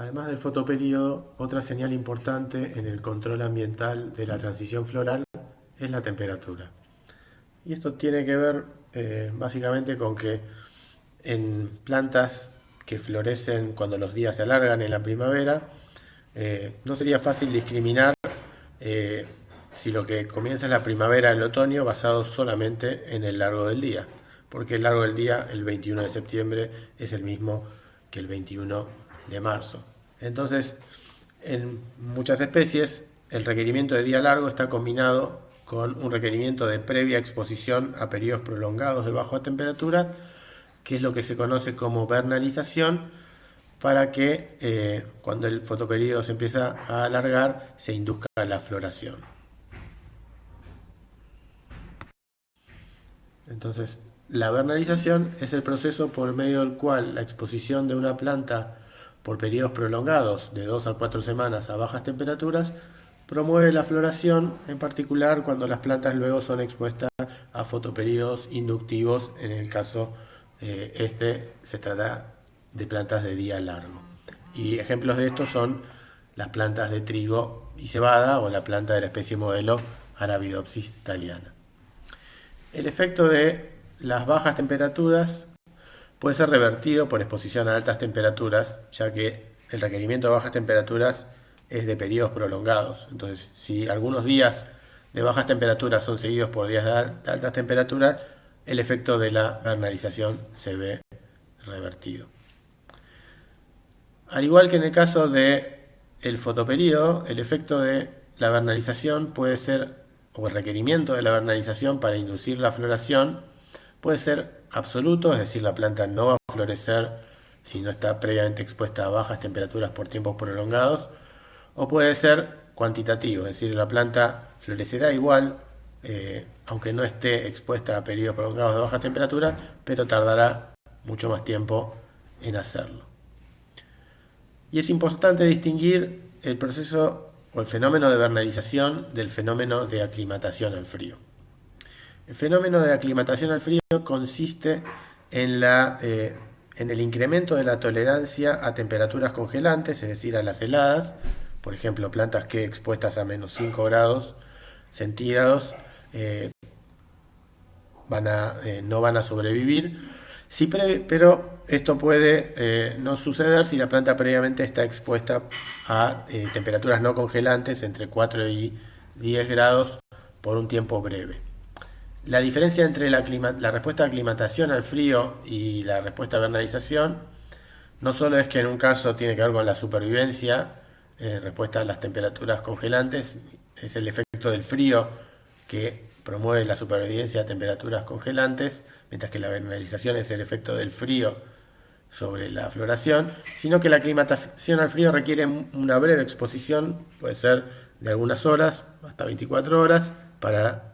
Además del fotoperíodo, otra señal importante en el control ambiental de la transición floral es la temperatura. Y esto tiene que ver básicamente con que en plantas que florecen cuando los días se alargan en la primavera, no sería fácil discriminar eh, si lo que comienza es la primavera o el otoño basado solamente en el largo del día, porque el largo del día, el 21 de septiembre, es el mismo que el 21 de marzo. Entonces, en muchas especies, el requerimiento de día largo está combinado con un requerimiento de previa exposición a periodos prolongados de baja temperatura, que es lo que se conoce como vernalización, para que cuando el fotoperíodo se empieza a alargar se induzca la floración. Entonces, la vernalización es el proceso por medio del cual la exposición de una planta por periodos prolongados de 2 a 4 semanas a bajas temperaturas promueve la floración, en particular cuando las plantas luego son expuestas a fotoperíodos inductivos. En el caso se trata de plantas de día largo. Y ejemplos de esto son las plantas de trigo y cebada o la planta de la especie modelo Arabidopsis thaliana. El efecto de las bajas temperaturas puede ser revertido por exposición a altas temperaturas, ya que el requerimiento de bajas temperaturas es de periodos prolongados. Entonces, si algunos días de bajas temperaturas son seguidos por días de altas temperaturas, el efecto de la vernalización se ve revertido. Al igual que en el caso del fotoperíodo, el efecto de la vernalización puede ser, o el requerimiento de la vernalización para inducir la floración, puede ser absoluto, es decir, la planta no va a florecer si no está previamente expuesta a bajas temperaturas por tiempos prolongados, o puede ser cuantitativo, es decir, la planta florecerá igual, aunque no esté expuesta a periodos prolongados de baja temperatura, pero tardará mucho más tiempo en hacerlo. Y es importante distinguir el proceso o el fenómeno de vernalización del fenómeno de aclimatación al frío. El fenómeno de aclimatación al frío consiste en el incremento de la tolerancia a temperaturas congelantes, es decir, a las heladas. Por ejemplo, plantas que expuestas a menos 5 grados centígrados no van a sobrevivir. Sí, pero esto puede no suceder si la planta previamente está expuesta a temperaturas no congelantes entre 4 y 10 grados por un tiempo breve. La diferencia entre la respuesta de aclimatación al frío y la respuesta de vernalización no solo es que en un caso tiene que ver con la supervivencia, respuesta a las temperaturas congelantes, es el efecto del frío que promueve la supervivencia a temperaturas congelantes, mientras que la vernalización es el efecto del frío sobre la floración, sino que la aclimatación al frío requiere una breve exposición, puede ser de algunas horas, hasta 24 horas, para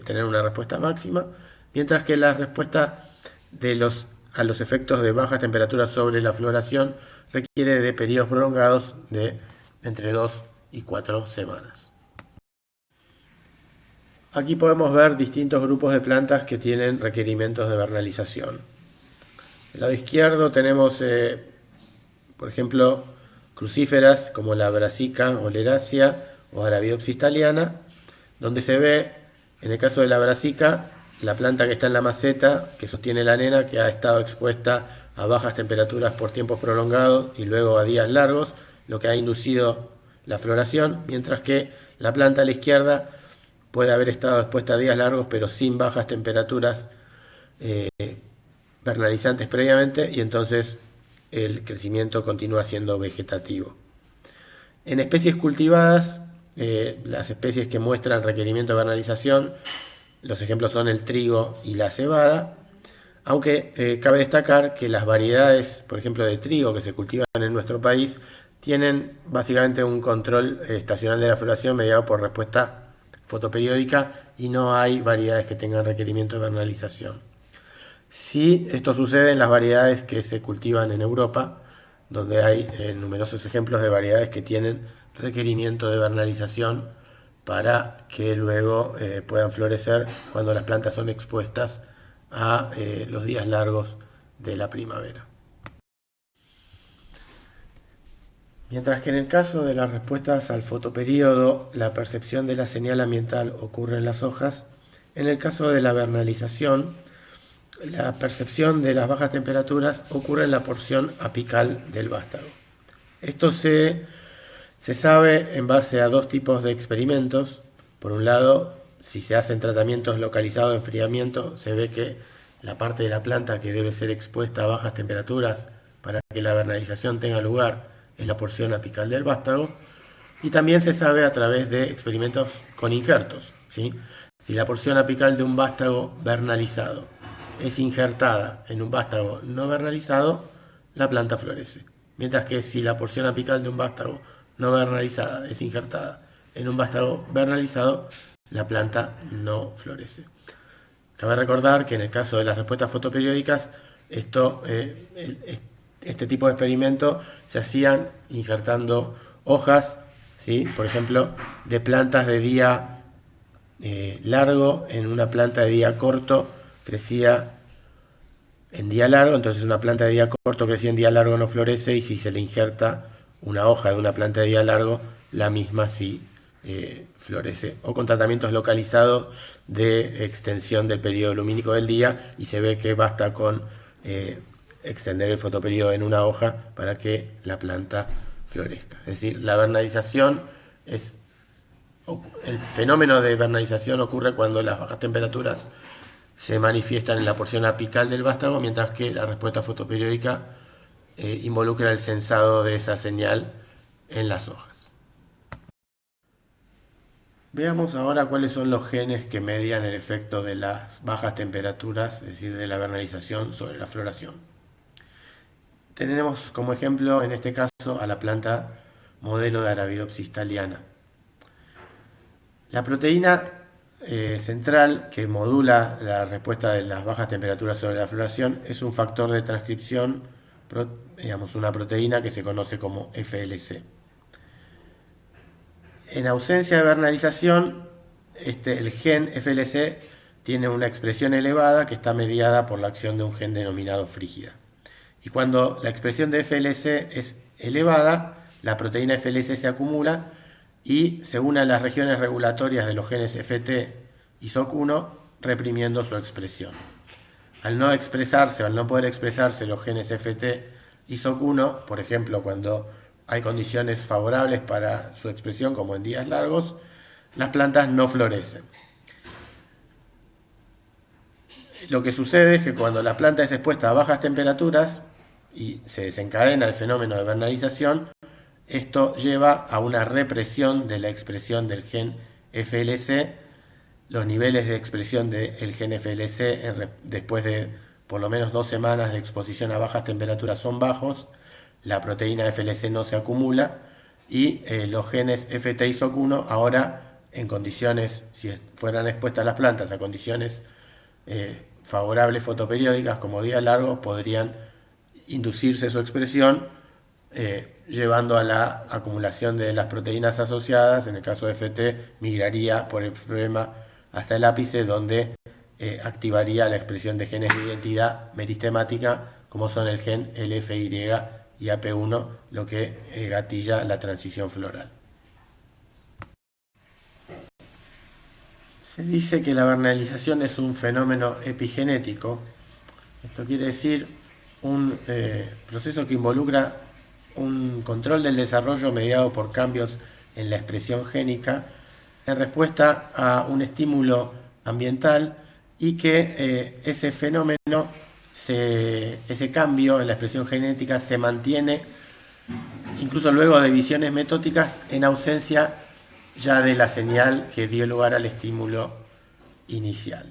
tener una respuesta máxima, mientras que la respuesta a los efectos de bajas temperaturas sobre la floración requiere de periodos prolongados de entre 2 y 4 semanas. Aquí podemos ver distintos grupos de plantas que tienen requerimientos de vernalización. Del lado izquierdo tenemos, por ejemplo, crucíferas como la Brassica oleracea o Arabidopsis thaliana, donde se ve, en el caso de la Brassica, la planta que está en la maceta, que sostiene la nena, que ha estado expuesta a bajas temperaturas por tiempos prolongados y luego a días largos, lo que ha inducido la floración, mientras que la planta a la izquierda puede haber estado expuesta a días largos, pero sin bajas temperaturas vernalizantes previamente, y entonces el crecimiento continúa siendo vegetativo. En especies cultivadas, las especies que muestran requerimiento de vernalización, los ejemplos son el trigo y la cebada, aunque cabe destacar que las variedades, por ejemplo, de trigo que se cultivan en nuestro país, tienen básicamente un control estacional de la floración mediado por respuesta fotoperiódica y no hay variedades que tengan requerimiento de vernalización. Sí, esto sucede en las variedades que se cultivan en Europa, donde hay numerosos ejemplos de variedades que tienen requerimiento de vernalización para que luego puedan florecer cuando las plantas son expuestas a los días largos de la primavera. Mientras que en el caso de las respuestas al fotoperíodo, la percepción de la señal ambiental ocurre en las hojas, en el caso de la vernalización, la percepción de las bajas temperaturas ocurre en la porción apical del vástago. Esto se sabe en base a dos tipos de experimentos. Por un lado, si se hacen tratamientos localizados de enfriamiento, se ve que la parte de la planta que debe ser expuesta a bajas temperaturas para que la vernalización tenga lugar es la porción apical del vástago. Y también se sabe a través de experimentos con injertos, ¿sí? Si la porción apical de un vástago vernalizado es injertada en un vástago no vernalizado, la planta florece. Mientras que si la porción apical de un vástago no vernalizada es injertada en un vástago vernalizado, la planta no florece. Cabe recordar que en el caso de las respuestas fotoperiódicas, este tipo de experimento se hacían injertando hojas, ¿sí? Por ejemplo, de plantas de día largo en una planta de día corto crecía en día largo, entonces una planta de día corto crecía en día largo no florece, y si se le injerta una hoja de una planta de día largo, la misma sí florece. O con tratamientos localizados de extensión del periodo lumínico del día, y se ve que basta con extender el fotoperiodo en una hoja para que la planta florezca. Es decir, la vernalización el fenómeno de vernalización ocurre cuando las bajas temperaturas se manifiestan en la porción apical del vástago, mientras que la respuesta fotoperiódica involucra el sensado de esa señal en las hojas. Veamos ahora cuáles son los genes que median el efecto de las bajas temperaturas, es decir, de la vernalización sobre la floración. Tenemos como ejemplo en este caso a la planta modelo de Arabidopsis thaliana. La proteína central que modula la respuesta de las bajas temperaturas sobre la floración es un factor de transcripción, una proteína que se conoce como FLC. En ausencia de vernalización, el gen FLC tiene una expresión elevada que está mediada por la acción de un gen denominado frígida. Y cuando la expresión de FLC es elevada, la proteína FLC se acumula y se une a las regiones regulatorias de los genes FT y SOC1, reprimiendo su expresión. Al no poder expresarse los genes FT y SOC1, por ejemplo, cuando hay condiciones favorables para su expresión, como en días largos, las plantas no florecen. Lo que sucede es que cuando la planta es expuesta a bajas temperaturas y se desencadena el fenómeno de vernalización, esto lleva a una represión de la expresión del gen FLC. Los niveles de expresión del gen FLC después de por lo menos 2 semanas de exposición a bajas temperaturas son bajos, la proteína FLC no se acumula y los genes FT y SOC1 ahora, en condiciones, si fueran expuestas las plantas a condiciones favorables fotoperiódicas como días largos, podrían inducirse su expresión, llevando a la acumulación de las proteínas asociadas. En el caso de FT, migraría por el florema hasta el ápice, donde activaría la expresión de genes de identidad meristemática, como son el gen LFY y AP1, lo que gatilla la transición floral. Se dice que la vernalización es un fenómeno epigenético. Esto quiere decir un proceso que involucra un control del desarrollo mediado por cambios en la expresión génica en respuesta a un estímulo ambiental, y que ese fenómeno, ese cambio en la expresión genética se mantiene incluso luego de visiones metóticas, en ausencia ya de la señal que dio lugar al estímulo inicial.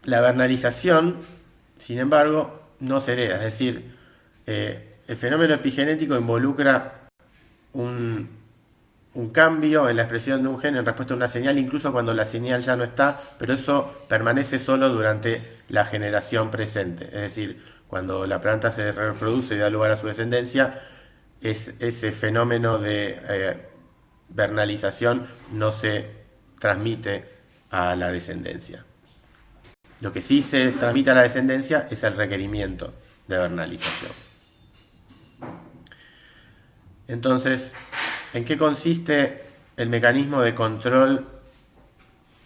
La vernalización, sin embargo, no se hereda, es decir, el fenómeno epigenético involucra un cambio en la expresión de un gen en respuesta a una señal, incluso cuando la señal ya no está, pero eso permanece solo durante la generación presente. Es decir, cuando la planta se reproduce y da lugar a su descendencia, ese fenómeno de vernalización no se transmite a la descendencia. Lo que sí se transmite a la descendencia es el requerimiento de vernalización. Entonces, ¿en qué consiste el mecanismo de control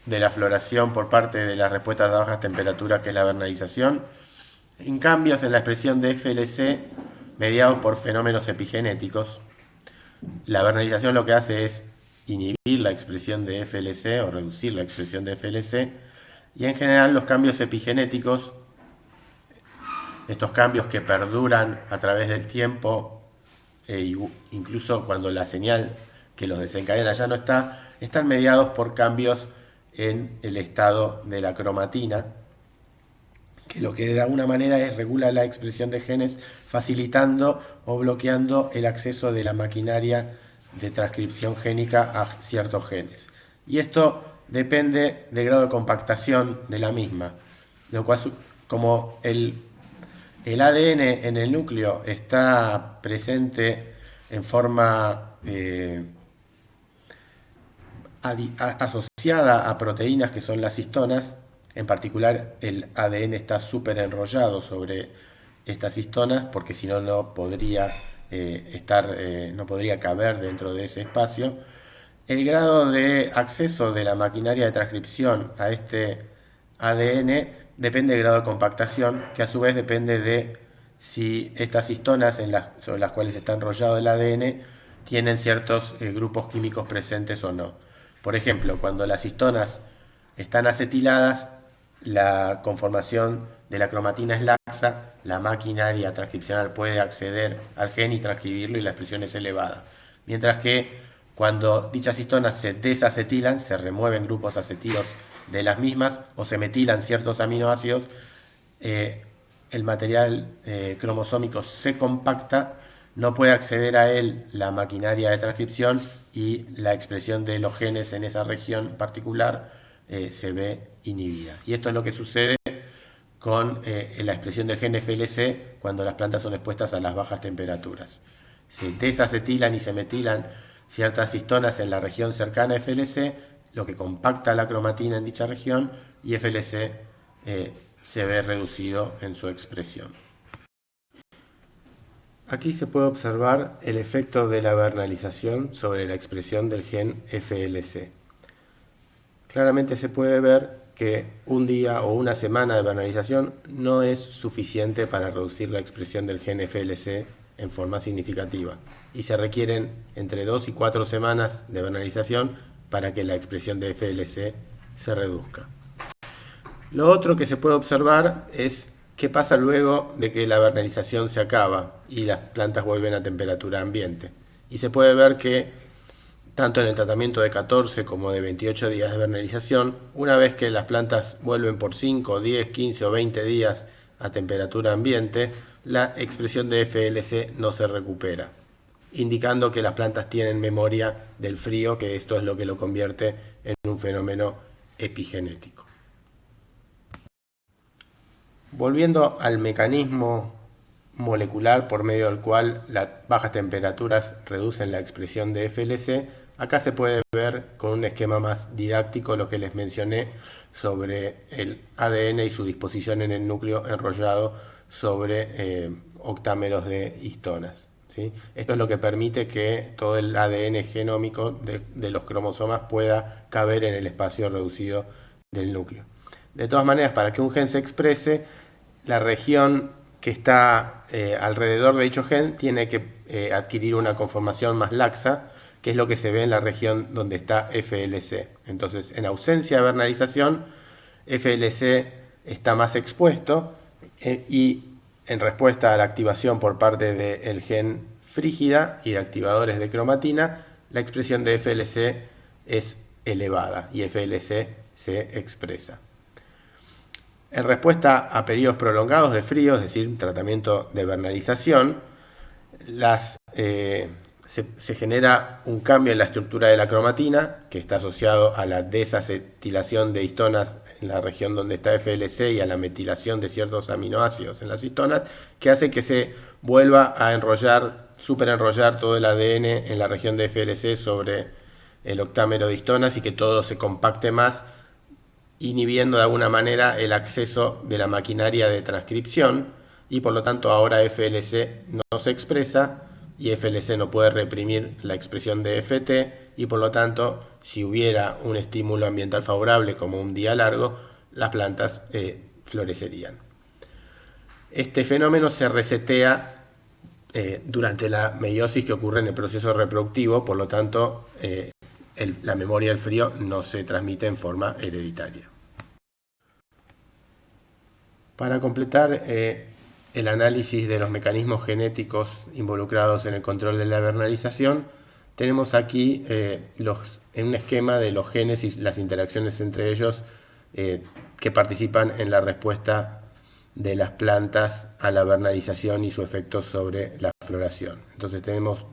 de la floración por parte de las respuestas a bajas temperaturas, que es la vernalización? En cambios en la expresión de FLC mediados por fenómenos epigenéticos. La vernalización lo que hace es inhibir la expresión de FLC o reducir la expresión de FLC, y en general los cambios epigenéticos, estos cambios que perduran a través del tiempo, incluso cuando la señal que los desencadena ya no está, están mediados por cambios en el estado de la cromatina, que lo que de alguna manera es regula la expresión de genes, facilitando o bloqueando el acceso de la maquinaria de transcripción génica a ciertos genes. Y esto depende del grado de compactación de la misma, lo cual, como el ADN en el núcleo está presente en forma asociada a proteínas que son las histonas. En particular, el ADN está súper enrollado sobre estas histonas, porque si no, no podría no podría caber dentro de ese espacio. El grado de acceso de la maquinaria de transcripción a este ADN depende del grado de compactación, que a su vez depende de si estas histonas sobre las cuales está enrollado el ADN tienen ciertos grupos químicos presentes o no. Por ejemplo, cuando las histonas están acetiladas, la conformación de la cromatina es laxa, la maquinaria transcripcional puede acceder al gen y transcribirlo y la expresión es elevada. Mientras que cuando dichas histonas se desacetilan, se remueven grupos acetilos de las mismas o se metilan ciertos aminoácidos, el material cromosómico se compacta, no puede acceder a él la maquinaria de transcripción y la expresión de los genes en esa región particular se ve inhibida. Y esto es lo que sucede con la expresión del gen FLC cuando las plantas son expuestas a las bajas temperaturas. Se desacetilan y se metilan ciertas histonas en la región cercana a FLC, lo que compacta la cromatina en dicha región, y FLC se ve reducido en su expresión. Aquí se puede observar el efecto de la vernalización sobre la expresión del gen FLC. Claramente se puede ver que un día o una semana de vernalización no es suficiente para reducir la expresión del gen FLC en forma significativa, y se requieren entre 2 y 4 semanas de vernalización para que la expresión de FLC se reduzca. Lo otro que se puede observar es qué pasa luego de que la vernalización se acaba y las plantas vuelven a temperatura ambiente. Y se puede ver que tanto en el tratamiento de 14 como de 28 días de vernalización, una vez que las plantas vuelven por 5, 10, 15 o 20 días a temperatura ambiente, la expresión de FLC no se recupera, indicando que las plantas tienen memoria del frío, que esto es lo que lo convierte en un fenómeno epigenético. Volviendo al mecanismo molecular por medio del cual las bajas temperaturas reducen la expresión de FLC, acá se puede ver con un esquema más didáctico lo que les mencioné sobre el ADN y su disposición en el núcleo enrollado sobre octámeros de histonas, ¿sí? Esto es lo que permite que todo el ADN genómico de los cromosomas pueda caber en el espacio reducido del núcleo. De todas maneras, para que un gen se exprese, la región que está alrededor de dicho gen tiene que adquirir una conformación más laxa, que es lo que se ve en la región donde está FLC. Entonces, en ausencia de vernalización, FLC está más expuesto y en respuesta a la activación por parte del gen frígida y de activadores de cromatina, la expresión de FLC es elevada y FLC se expresa. En respuesta a periodos prolongados de frío, es decir, tratamiento de vernalización, se genera un cambio en la estructura de la cromatina, que está asociado a la desacetilación de histonas en la región donde está FLC y a la metilación de ciertos aminoácidos en las histonas, que hace que se vuelva a superenrollar todo el ADN en la región de FLC sobre el octámero de histonas y que todo se compacte más, inhibiendo de alguna manera el acceso de la maquinaria de transcripción, y por lo tanto ahora FLC no se expresa y FLC no puede reprimir la expresión de FT, y por lo tanto, si hubiera un estímulo ambiental favorable como un día largo, las plantas florecerían. Este fenómeno se resetea durante la meiosis que ocurre en el proceso reproductivo, por lo tanto, la memoria del frío no se transmite en forma hereditaria. Para completar el análisis de los mecanismos genéticos involucrados en el control de la vernalización, tenemos aquí en un esquema de los genes y las interacciones entre ellos que participan en la respuesta de las plantas a la vernalización y su efecto sobre la floración. Entonces tenemos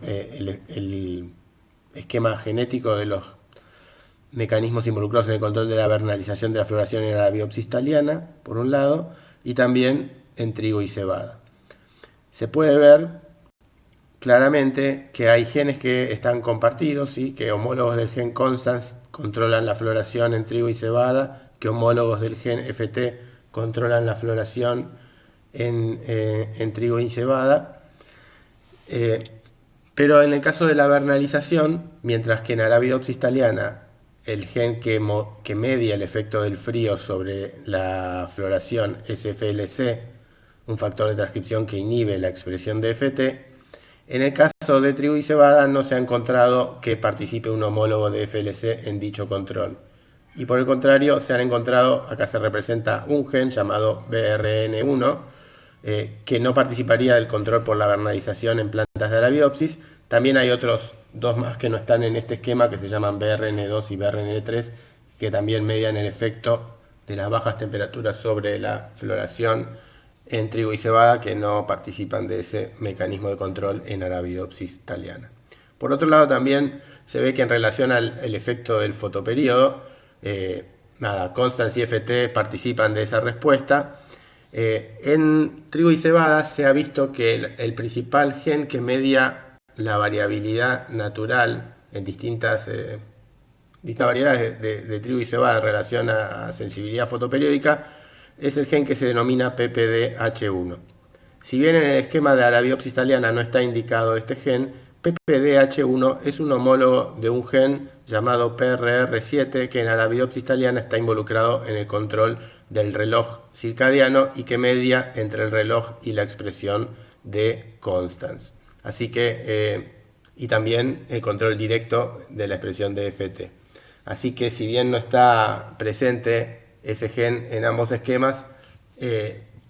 el esquema genético de los mecanismos involucrados en el control de la vernalización de la floración en Arabidopsis thaliana, por un lado, y también en trigo y cebada. Se puede ver claramente que hay genes que están compartidos, ¿sí? Que homólogos del gen constans controlan la floración en trigo y cebada, que homólogos del gen FT controlan la floración en trigo y cebada. Pero en el caso de la vernalización, mientras que en Arabidopsis thaliana el gen que media el efecto del frío sobre la floración es FLC, un factor de transcripción que inhibe la expresión de FT, en el caso de trigo y cebada no se ha encontrado que participe un homólogo de FLC en dicho control. Y por el contrario, se han encontrado, acá se representa un gen llamado BRN1, que no participaría del control por la vernalización en plantas de Arabidopsis. También hay otros dos más que no están en este esquema, que se llaman BRN2 y BRN3, que también median el efecto de las bajas temperaturas sobre la floración en trigo y cebada, que no participan de ese mecanismo de control en Arabidopsis thaliana. Por otro lado, también se ve que en relación al efecto del fotoperíodo, Constans y FT participan de esa respuesta. En trigo y cebada se ha visto que el principal gen que media la variabilidad natural en distintas variedades de trigo y cebada en relación a sensibilidad fotoperiódica es el gen que se denomina PPDH1. Si bien en el esquema de Arabidopsis thaliana no está indicado este gen, PPDH1 es un homólogo de un gen llamado PRR7 que en Arabidopsis thaliana está involucrado en el control del reloj circadiano y que media entre el reloj y la expresión de Constans. Así que, y también el control directo de la expresión de FT. Así que si bien no está presente ese gen en ambos esquemas,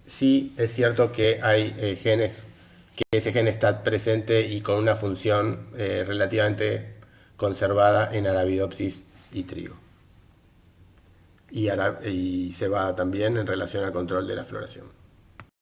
sí es cierto que hay genes que ese gen está presente y con una función relativamente conservada en Arabidopsis y trigo. Y cebada también en relación al control de la floración.